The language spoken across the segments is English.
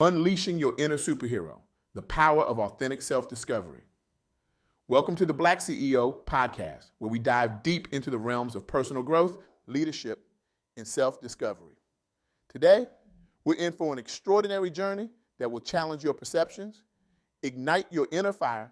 Unleashing your inner superhero, the power of authentic self-discovery. Welcome to the BlackCEO Podcast, where we dive deep into the realms of personal growth, leadership, and self-discovery. Today, we're in for an extraordinary journey that will challenge your perceptions, ignite your inner fire,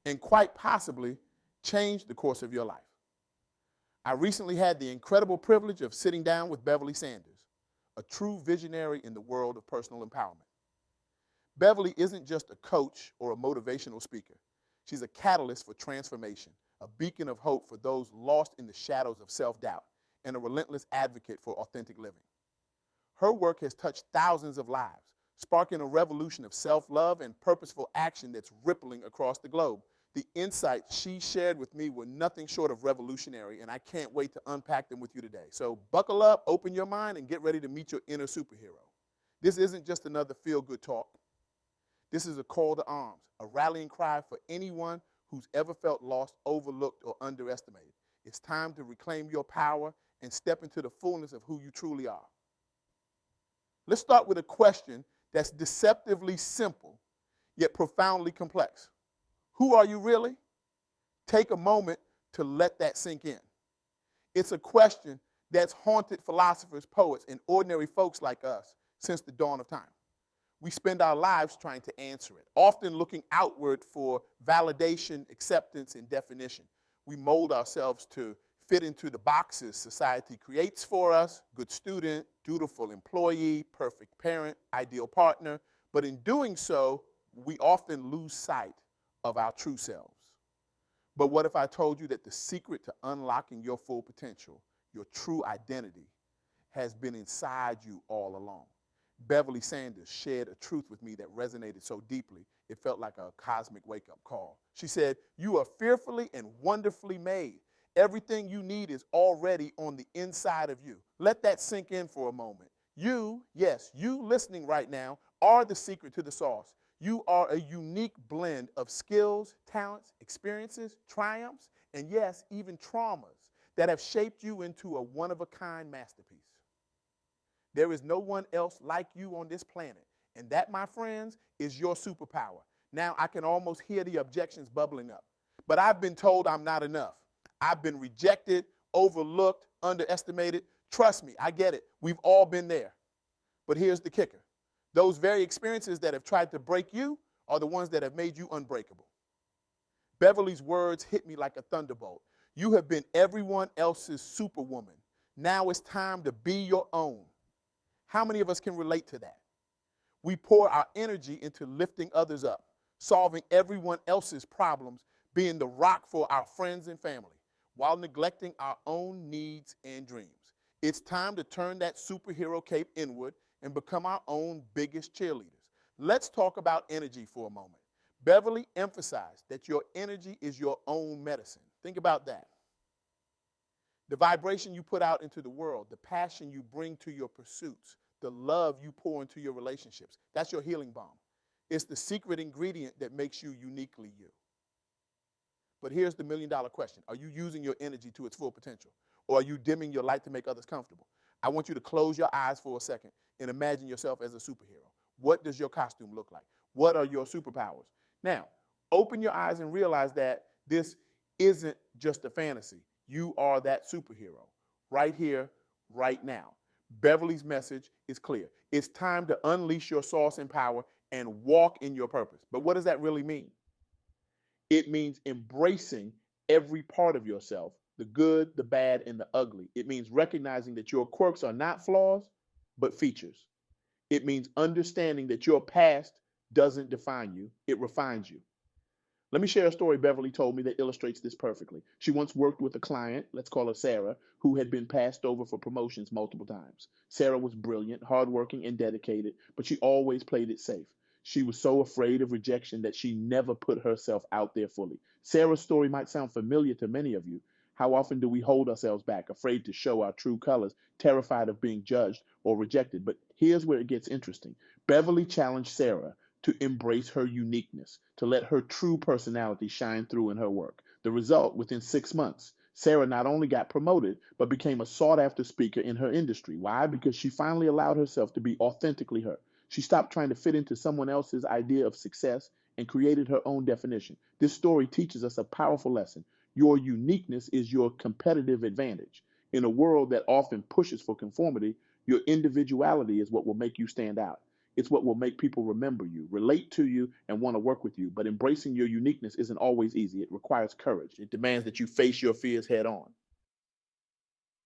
and quite possibly change the course of your life. I recently had the incredible privilege of sitting down with Beverly Sanders, a true visionary in the world of personal empowerment. Beverly isn't just a coach or a motivational speaker. She's a catalyst for transformation, a beacon of hope for those lost in the shadows of self-doubt, and a relentless advocate for authentic living. Her work has touched thousands of lives, sparking a revolution of self-love and purposeful action that's rippling across the globe. The insights she shared with me were nothing short of revolutionary, and I can't wait to unpack them with you today. So buckle up, open your mind, and get ready to meet your inner superhero. This isn't just another feel-good talk. This is a call to arms, a rallying cry for anyone who's ever felt lost, overlooked, or underestimated. It's time to reclaim your power and step into the fullness of who you truly are. Let's start with a question that's deceptively simple, yet profoundly complex. Who are you really? Take a moment to let that sink in. It's a question that's haunted philosophers, poets, and ordinary folks like us since the dawn of time. We spend our lives trying to answer it, often looking outward for validation, acceptance, and definition. We mold ourselves to fit into the boxes society creates for us: good student, dutiful employee, perfect parent, ideal partner. But in doing so, we often lose sight of our true selves. But what if I told you that the secret to unlocking your full potential, your true identity, has been inside you all along? Beverly Sanders shared a truth with me that resonated so deeply, it felt like a cosmic wake-up call. She said, "You are fearfully and wonderfully made. Everything you need is already on the inside of you." Let that sink in for a moment. You, yes, you listening right now, are the secret to the sauce. You are a unique blend of skills, talents, experiences, triumphs, and yes, even traumas that have shaped you into a one-of-a-kind masterpiece. There is no one else like you on this planet. And that, my friends, is your superpower. Now, I can almost hear the objections bubbling up. But I've been told I'm not enough. I've been rejected, overlooked, underestimated. Trust me, I get it. We've all been there. But here's the kicker. Those very experiences that have tried to break you are the ones that have made you unbreakable. Beverly's words hit me like a thunderbolt. You have been everyone else's superwoman. Now it's time to be your own. How many of us can relate to that? We pour our energy into lifting others up, solving everyone else's problems, being the rock for our friends and family, while neglecting our own needs and dreams. It's time to turn that superhero cape inward and become our own biggest cheerleaders. Let's talk about energy for a moment. Beverly emphasized that your energy is your own medicine. Think about that. The vibration you put out into the world, the passion you bring to your pursuits, the love you pour into your relationships, that's your healing balm. It's the secret ingredient that makes you uniquely you. But here's the million-dollar question. Are you using your energy to its full potential? Or are you dimming your light to make others comfortable? I want you to close your eyes for a second and imagine yourself as a superhero. What does your costume look like? What are your superpowers? Now, open your eyes and realize that this isn't just a fantasy. You are that superhero right here, right now. Beverly's message is clear. It's time to unleash your sauce and power and walk in your purpose. But what does that really mean? It means embracing every part of yourself, the good, the bad, and the ugly. It means recognizing that your quirks are not flaws, but features. It means understanding that your past doesn't define you, it refines you. Let me share a story Beverly told me that illustrates this perfectly. She once worked with a client, let's call her Sarah, who had been passed over for promotions multiple times. Sarah was brilliant, hardworking, and dedicated, but she always played it safe. She was so afraid of rejection that she never put herself out there fully. Sarah's story might sound familiar to many of you. How often do we hold ourselves back, afraid to show our true colors, terrified of being judged or rejected? But here's where it gets interesting. Beverly challenged Sarah to embrace her uniqueness, to let her true personality shine through in her work. The result, within 6 months, Sarah not only got promoted, but became a sought-after speaker in her industry. Why? Because she finally allowed herself to be authentically her. She stopped trying to fit into someone else's idea of success and created her own definition. This story teaches us a powerful lesson. Your uniqueness is your competitive advantage. In a world that often pushes for conformity, your individuality is what will make you stand out. It's what will make people remember you, relate to you, and want to work with you. But embracing your uniqueness isn't always easy. It requires courage. It demands that you face your fears head on.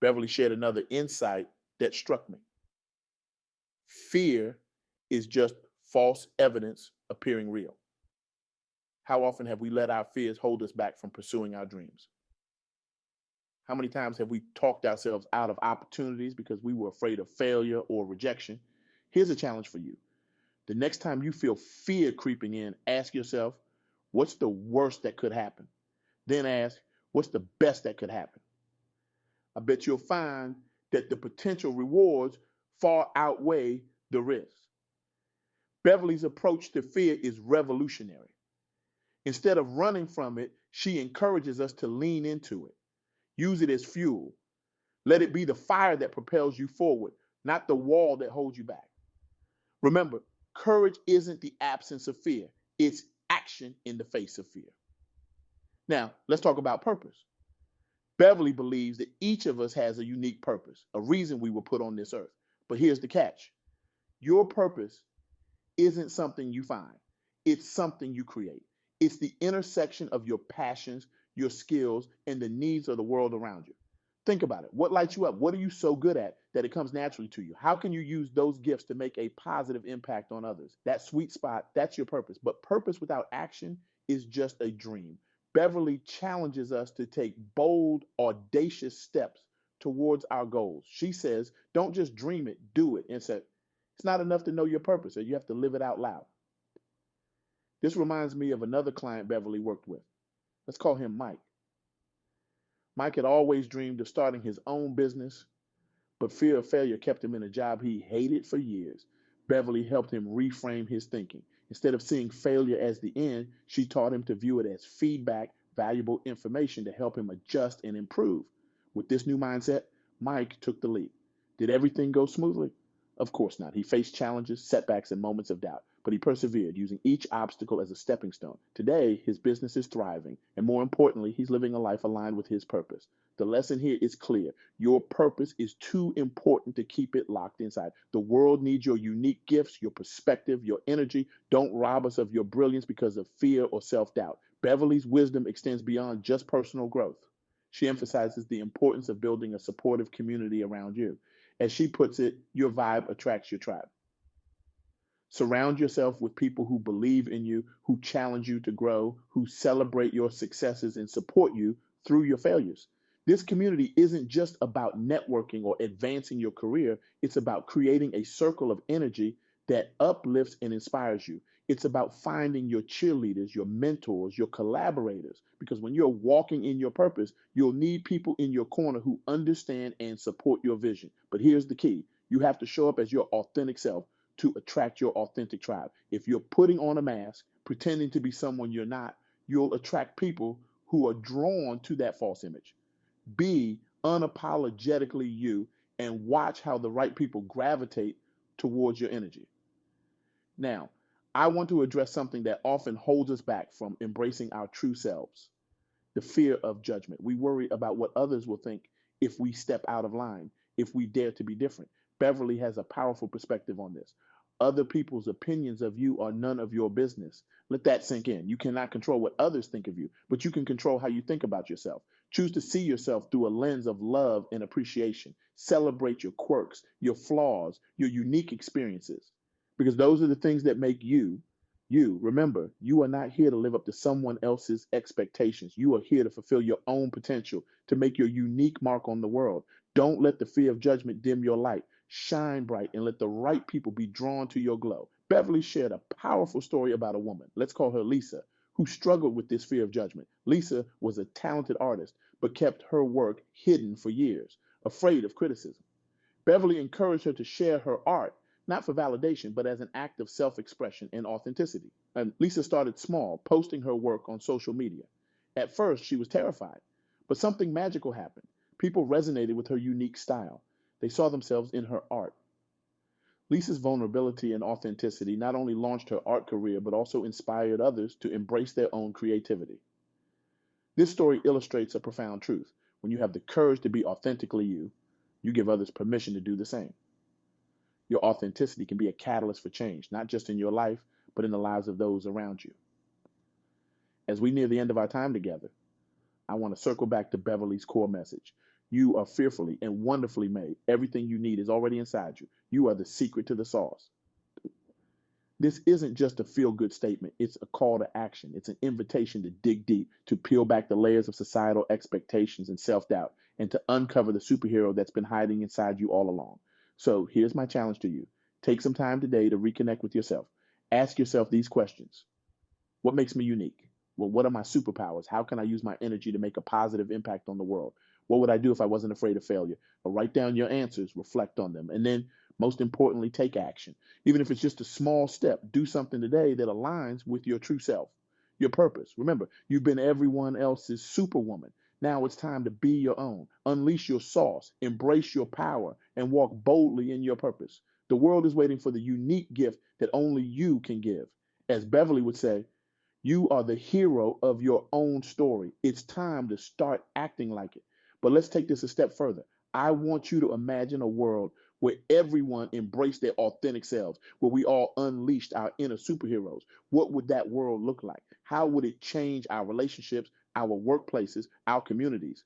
Beverly shared another insight that struck me. Fear is just false evidence appearing real. How often have we let our fears hold us back from pursuing our dreams? How many times have we talked ourselves out of opportunities because we were afraid of failure or rejection? Here's a challenge for you. The next time you feel fear creeping in, ask yourself, what's the worst that could happen? Then ask, what's the best that could happen? I bet you'll find that the potential rewards far outweigh the risks. Beverly's approach to fear is revolutionary. Instead of running from it, she encourages us to lean into it. Use it as fuel. Let it be the fire that propels you forward, not the wall that holds you back. Remember, courage isn't the absence of fear. It's action in the face of fear. Now, let's talk about purpose. Beverly believes that each of us has a unique purpose, a reason we were put on this earth. But here's the catch. Your purpose isn't something you find. It's something you create. It's the intersection of your passions, your skills, and the needs of the world around you. Think about it. What lights you up? What are you so good at that it comes naturally to you? How can you use those gifts to make a positive impact on others? That sweet spot, that's your purpose. But purpose without action is just a dream. Beverly challenges us to take bold, audacious steps towards our goals. She says, don't just dream it, do it. And said, it's not enough to know your purpose, you have to live it out loud. This reminds me of another client Beverly worked with. Let's call him Mike. Mike had always dreamed of starting his own business, but fear of failure kept him in a job he hated for years. Beverly helped him reframe his thinking. Instead of seeing failure as the end, she taught him to view it as feedback, valuable information to help him adjust and improve. With this new mindset, Mike took the lead. Did everything go smoothly? Of course not. He faced challenges, setbacks, and moments of doubt, but he persevered, using each obstacle as a stepping stone. Today, his business is thriving, and more importantly, he's living a life aligned with his purpose. The lesson here is clear. Your purpose is too important to keep it locked inside. The world needs your unique gifts, your perspective, your energy. Don't rob us of your brilliance because of fear or self-doubt. Beverly's wisdom extends beyond just personal growth. She emphasizes the importance of building a supportive community around you. As she puts it, your vibe attracts your tribe. Surround yourself with people who believe in you, who challenge you to grow, who celebrate your successes and support you through your failures. This community isn't just about networking or advancing your career. It's about creating a circle of energy that uplifts and inspires you. It's about finding your cheerleaders, your mentors, your collaborators. Because when you're walking in your purpose, you'll need people in your corner who understand and support your vision. But here's the key. You have to show up as your authentic self to attract your authentic tribe. If you're putting on a mask, pretending to be someone you're not, you'll attract people who are drawn to that false image. Be unapologetically you and watch how the right people gravitate towards your energy. Now, I want to address something that often holds us back from embracing our true selves, the fear of judgment. We worry about what others will think if we step out of line, if we dare to be different. Beverly has a powerful perspective on this. Other people's opinions of you are none of your business. Let that sink in. You cannot control what others think of you, but you can control how you think about yourself. Choose to see yourself through a lens of love and appreciation. Celebrate your quirks, your flaws, your unique experiences, because those are the things that make you, you. Remember, you are not here to live up to someone else's expectations. You are here to fulfill your own potential, to make your unique mark on the world. Don't let the fear of judgment dim your light. Shine bright and let the right people be drawn to your glow. Beverly shared a powerful story about a woman, let's call her Lisa, who struggled with this fear of judgment. Lisa was a talented artist, but kept her work hidden for years, afraid of criticism. Beverly encouraged her to share her art, not for validation, but as an act of self-expression and authenticity. And Lisa started small, posting her work on social media. At first, she was terrified, but something magical happened. People resonated with her unique style. They saw themselves in her art. Lisa's vulnerability and authenticity not only launched her art career, but also inspired others to embrace their own creativity. This story illustrates a profound truth. When you have the courage to be authentically you, you give others permission to do the same. Your authenticity can be a catalyst for change, not just in your life, but in the lives of those around you. As we near the end of our time together, I want to circle back to Beverly's core message. You are fearfully and wonderfully made. Everything you need is already inside you. You are the secret to the sauce. This isn't just a feel-good statement. It's a call to action. It's an invitation to dig deep, to peel back the layers of societal expectations and self-doubt, and to uncover the superhero that's been hiding inside you all along. So here's my challenge to you. Take some time today to reconnect with yourself. Ask yourself these questions. What makes me unique? Well, what are my superpowers? How can I use my energy to make a positive impact on the world? What would I do if I wasn't afraid of failure? Or write down your answers, reflect on them, and then, most importantly, take action. Even if it's just a small step, do something today that aligns with your true self, your purpose. Remember, you've been everyone else's superwoman. Now it's time to be your own. Unleash your sauce, embrace your power, and walk boldly in your purpose. The world is waiting for the unique gift that only you can give. As Beverly would say, you are the hero of your own story. It's time to start acting like it. But let's take this a step further. I want you to imagine a world where everyone embraced their authentic selves, where we all unleashed our inner superheroes. What would that world look like? How would it change our relationships, our workplaces, our communities?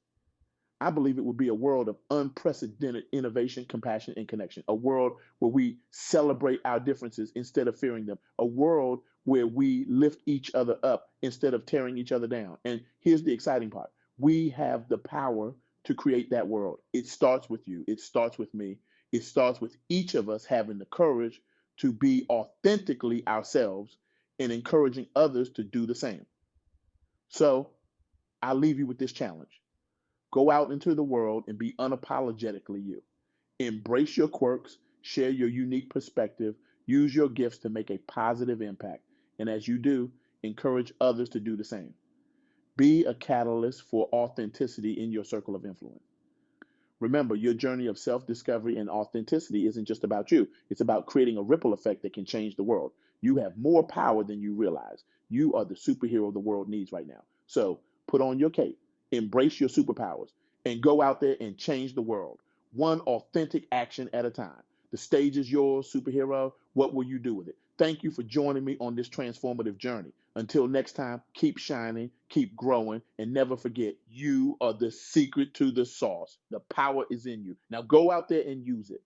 I believe it would be a world of unprecedented innovation, compassion, and connection. A world where we celebrate our differences instead of fearing them. A world where we lift each other up instead of tearing each other down. And here's the exciting part. We have the power to create that world. It starts with you. It starts with me. It starts with each of us having the courage to be authentically ourselves and encouraging others to do the same. So I'll leave you with this challenge. Go out into the world and be unapologetically you. Embrace your quirks, share your unique perspective, use your gifts to make a positive impact. And as you do, encourage others to do the same. Be a catalyst for authenticity in your circle of influence. Remember, your journey of self-discovery and authenticity isn't just about you. It's about creating a ripple effect that can change the world. You have more power than you realize. You are the superhero the world needs right now. So put on your cape, embrace your superpowers, and go out there and change the world. One authentic action at a time. The stage is yours, superhero. What will you do with it? Thank you for joining me on this transformative journey. Until next time, keep shining, keep growing, and never forget, you are the secret to the sauce. The power is in you. Now go out there and use it.